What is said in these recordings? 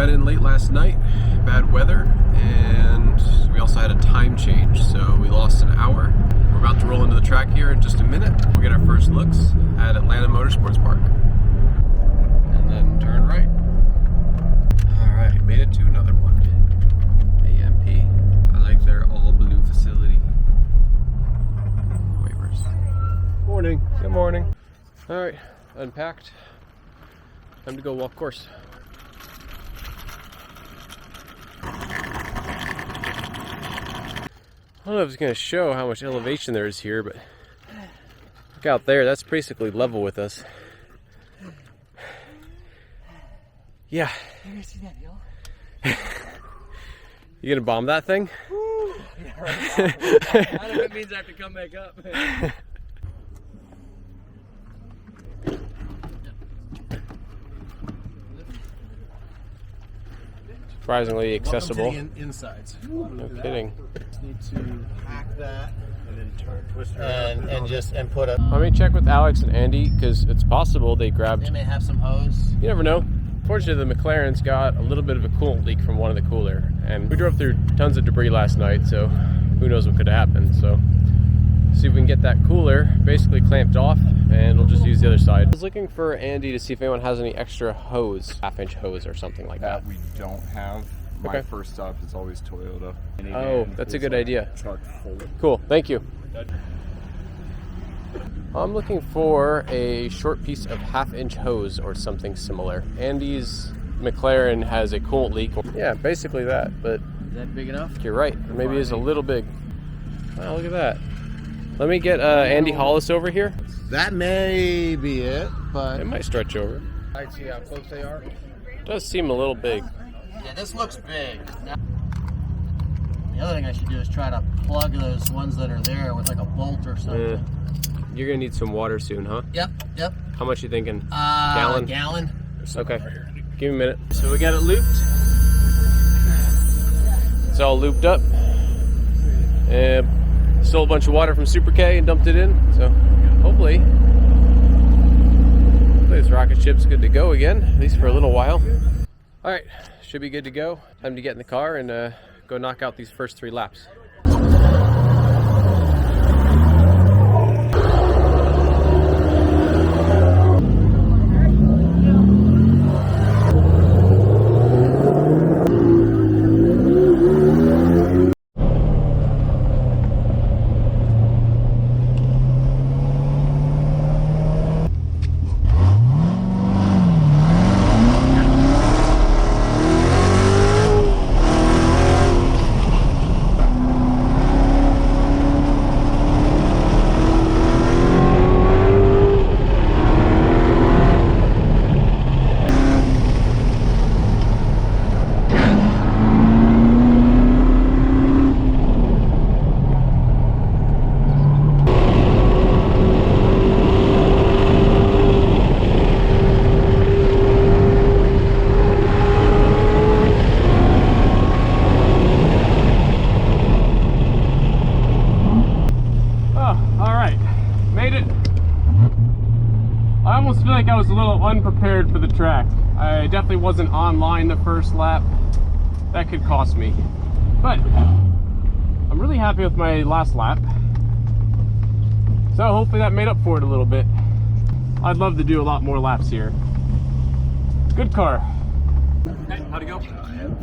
got in late last night, bad weather, and we also had a time change, so we lost an hour. We're about to roll into the track here in just a minute. We'll get our first looks at Atlanta Motorsports Park. And then turn right. Alright, made it to another one. AMP. I like their all blue facility. Waivers. Morning. Good morning. Alright, unpacked. Time to go walk course. I don't know if it's going to show how much elevation there is here, but look out there. That's basically level with us. Yeah. You ever see that hill? You going to bomb that thing? Woo. Yeah, right. None of it means I have to come back up. Surprisingly accessible. Welcome to the insides. No kidding. Just need to hack that and then turn, twist it, and put a. Let me check with Alex and Andy because it's possible they grabbed. They may have some hose. You never know. Fortunately, the McLaren's got a little bit of a coolant leak from one of the cooler, and we drove through tons of debris last night, so who knows what could have happened. So see if we can get that cooler basically clamped off, and we'll just use the other side. I was looking for Andy to see if anyone has any extra hose, half-inch hose or something like that. We don't have. My first stop is always Toyota. Oh, that's a good idea. Truck full. Cool, thank you. I'm looking for a short piece of half-inch hose or something similar. Andy's McLaren has a coolant leak. Yeah, basically that, but Is that big enough? you're right. Or maybe it's a little big. Wow, look at that. Let me get Andy Hollis over here. That may be it, but It might stretch over. I see how close they are. It does seem a little big. Yeah, this looks big. Now, the other thing I should do is try to plug those ones that are there with like a bolt or something. You're gonna need some water soon, huh? Yep. How much you thinking? Gallon? Gallon. Okay. Give me a minute. So we got it looped. It's all looped up. And stole a bunch of water from Super K and dumped it in. So hopefully this rocket ship's good to go again, at least for a little while. All right, should be good to go. Time to get in the car and go knock out these first 3 laps. I was a little unprepared for the track. I definitely wasn't online the first lap. That could cost me. But I'm really happy with my last lap. So hopefully that made up for it a little bit. I'd love to do a lot more laps here. Good car. Hey, how'd it go?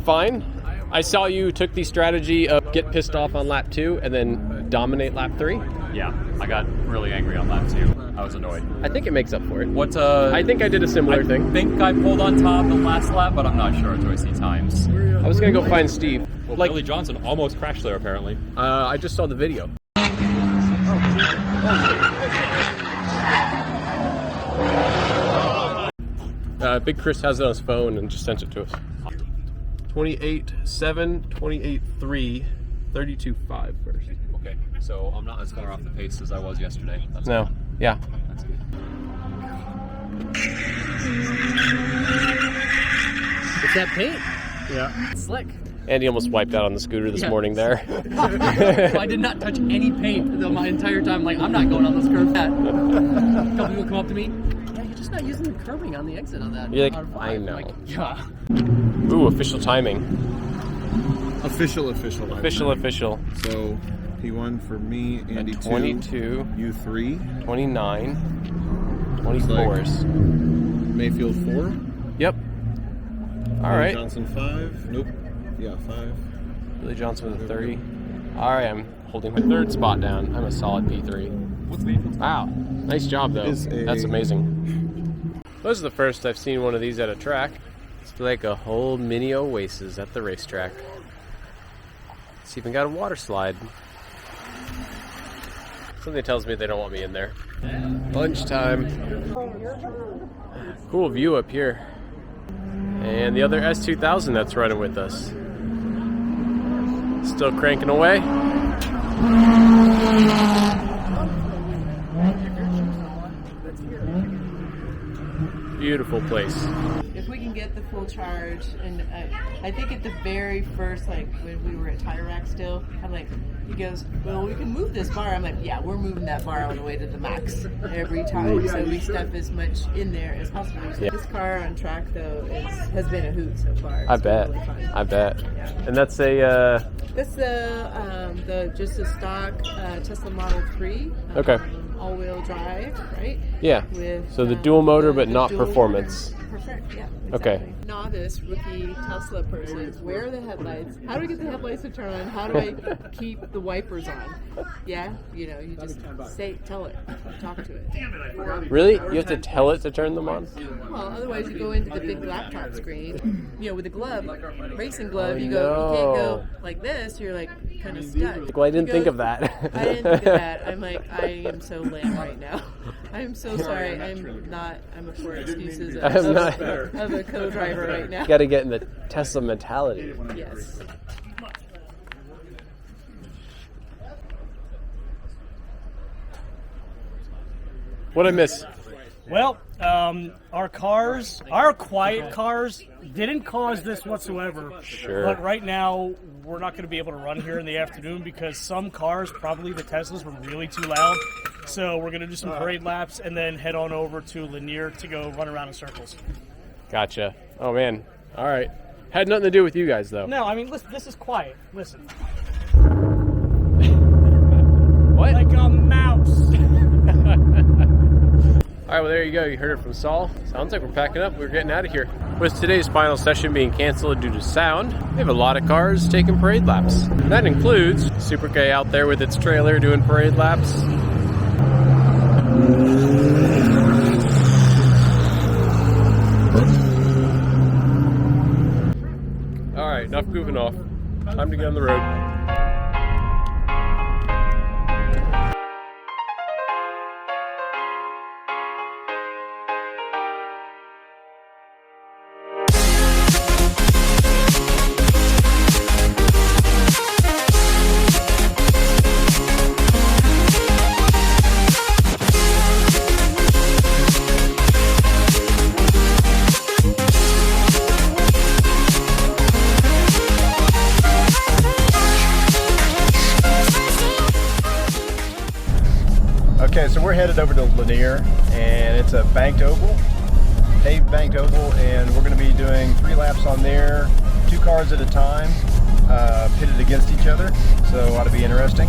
Fine. I saw you took the strategy of get pissed off on lap 2 and then dominate lap 3. Yeah, I got really angry on lap 2. I was annoyed. I think it makes up for it. What? I think I did a similar thing. I think I pulled on top the last lap, but I'm not sure until I see times. I was gonna go find Steve. Well, like Billy Johnson almost crashed there, apparently. I just saw the video. Big Chris has it on his phone and just sent it to us. 28.7, 28.3, 32.5 first. Okay, so I'm not as far off the pace as I was yesterday. That's No, good. yeah. That's good. It's that paint. Yeah. It's slick. Andy almost wiped out on the scooter this morning there. So I did not touch any paint my entire time. Like, I'm not going on this curve. A couple people come up to me. Yeah, you're just not using the curving on the exit on that. You're like, out of 5. I know. Like, yeah. Ooh, official timing. Official. Official. So he won for me, Andy 22, you 3, 29, Looks 24s. Mayfield 4. Yep. All right. Johnson 5. Nope. Yeah, 5. Billy Johnson with a 30. All right, I'm holding my third spot down. I'm a solid P3. Wow. Nice job, though. That's amazing. Those are the first I've seen one of these at a track. It's like a whole mini oasis at the racetrack. It's even got a water slide. Something tells me they don't want me in there. Lunchtime. Cool view up here. And the other S2000 that's running with us. Still cranking away. Beautiful place. If we can get the full charge, and I think at the very first, like when we were at Tire Rack still, I'm like, he goes, well, we can move this bar. I'm like, yeah, we're moving that bar all the way to the max every time, so we stuff as much in there as possible. So this car on track, though, has been a hoot so far. I bet. Really fun. I bet. Yeah. And that's a... That's just a stock Tesla Model 3. Okay. All-wheel drive, right? Yeah. With, so the dual motor, but the not dual performance. motor. Perfect. Yeah. Exactly. Okay. Novice rookie Tesla person. Where are the headlights? How do I get the headlights to turn on? How do I keep the wipers on? Yeah. You know, you just tell it, talk to it. Really? You have to tell it to turn them on? Well, otherwise you go into the big laptop screen. You know, with the glove, racing glove, you can't go like this. You're like kind of stuck. Well, I didn't think of that. I didn't think of that. I'm like, I am so lame right now. I'm so sorry. I'm a for excuses of a co-driver right now. You got to get in the Tesla mentality. Yes. What'd I miss? Well, our quiet cars didn't cause this whatsoever. Sure. But right now, we're not going to be able to run here in the afternoon because some cars, probably the Teslas, were really too loud. So we're going to do some parade laps and then head on over to Lanier to go run around in circles. Gotcha. Oh, man. All right. Had nothing to do with you guys, though. No, I mean, listen, this is quiet. Listen. What? Like a mouse. All right, well, there you go. You heard it from Saul. Sounds like we're packing up. We're getting out of here. With today's final session being canceled due to sound, we have a lot of cars taking parade laps. That includes Superk out there with its trailer doing parade laps. All right, enough goofing off. Time to get on the road. Okay, so we're headed over to Lanier, and it's a banked oval, paved banked oval, and we're going to be doing 3 laps on there, 2 cars at a time, pitted against each other, so it ought to be interesting.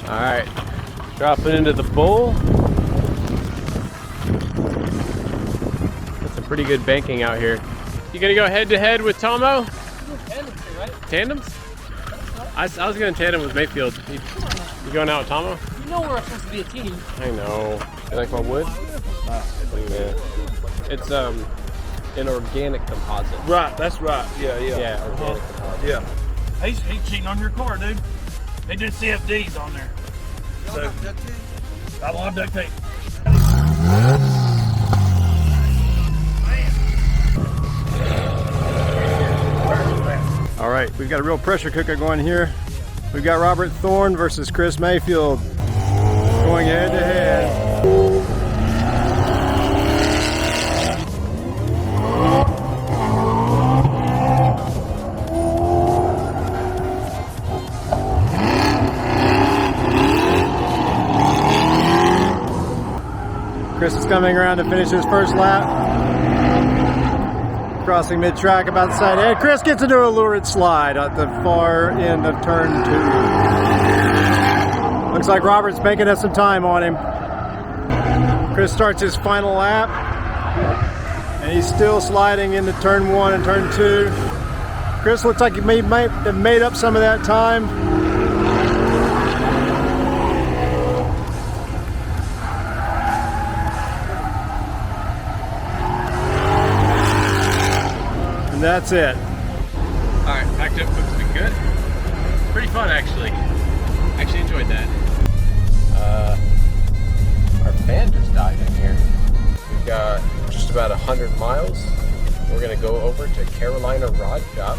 All right. Dropping into the bowl. That's a pretty good banking out here. You gonna go head to head with Tomo? Tandems? I was gonna tandem with Mayfield. You going out with Tomo? You know we're supposed to be a team. I know. You like my wood? Yeah. It's an organic composite. Right, that's right. Yeah. Yeah, organic composite. Yeah. He's cheating on your car, dude. They did CFDs on there. So, I want duct tape. All right, we've got a real pressure cooker going here. We've got Robert Thorne versus Chris Mayfield going head to head. coming around to finish his first lap. Crossing mid-track about the side head. Chris gets into a lurid slide at the far end of turn 2. Looks like Robert's banking us some time on him. Chris starts his final lap. And he's still sliding into turn 1 and turn 2. Chris looks like he might have made up some of that time. And that's it. Alright, packed up, cook's been good. Pretty fun, actually. Actually enjoyed that. Our fan just died in here. We've got just about 100 miles. We're going to go over to Carolina Rod Shop,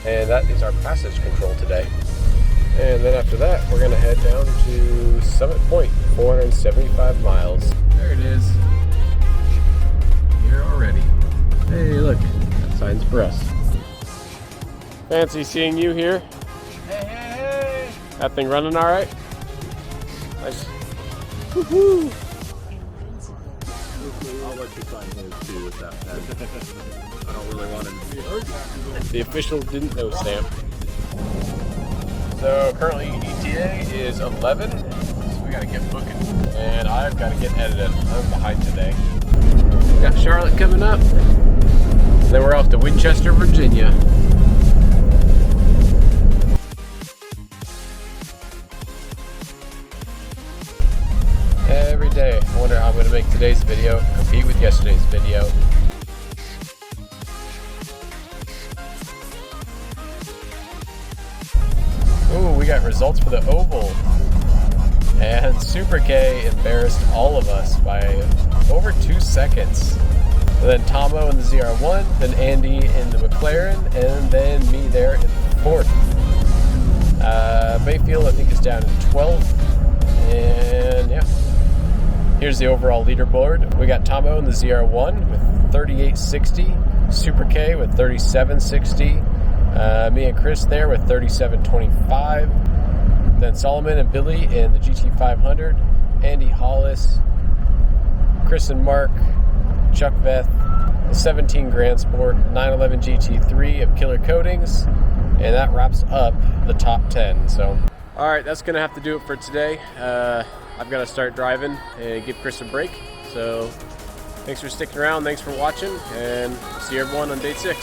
and that is our passage control today. And then after that, we're going to head down to Summit Point, 475 miles. There it is. Here already. Hey, look, that sign's for us. Fancy seeing you here. Hey, hey, hey! That thing running all right? Nice. Woohoo! I'll let you sign his too with that pen. I don't really want him to be hurt. The official didn't know stamp. So currently ETA is 11, so we gotta get booking. And I've gotta get edited. I'm behind today. We got Charlotte coming up. Then we're off to Winchester, Virginia. Every day, I wonder how I'm going to make today's video compete with yesterday's video. Ooh, we got results for the oval. And Super K embarrassed all of us by over 2 seconds. And then Tomo in the ZR1, then Andy in the Mclaren, and then me there in 4th. Mayfield, I think, is down in 12th. And yeah. Here's the overall leaderboard. We got Tomo in the ZR1 with 3860, Super K with 3760, me and Chris there with 3725, then Solomon and Billy in the GT500, Andy Hollis, Chris and Mark, Chuck Veth, the 17 Grand Sport 911 GT3 of Killer Coatings, and that wraps up the top 10. So, all right, that's gonna have to do it for today. I've got to start driving and give Chris a break. So thanks for sticking around. Thanks for watching. And see everyone on day 6.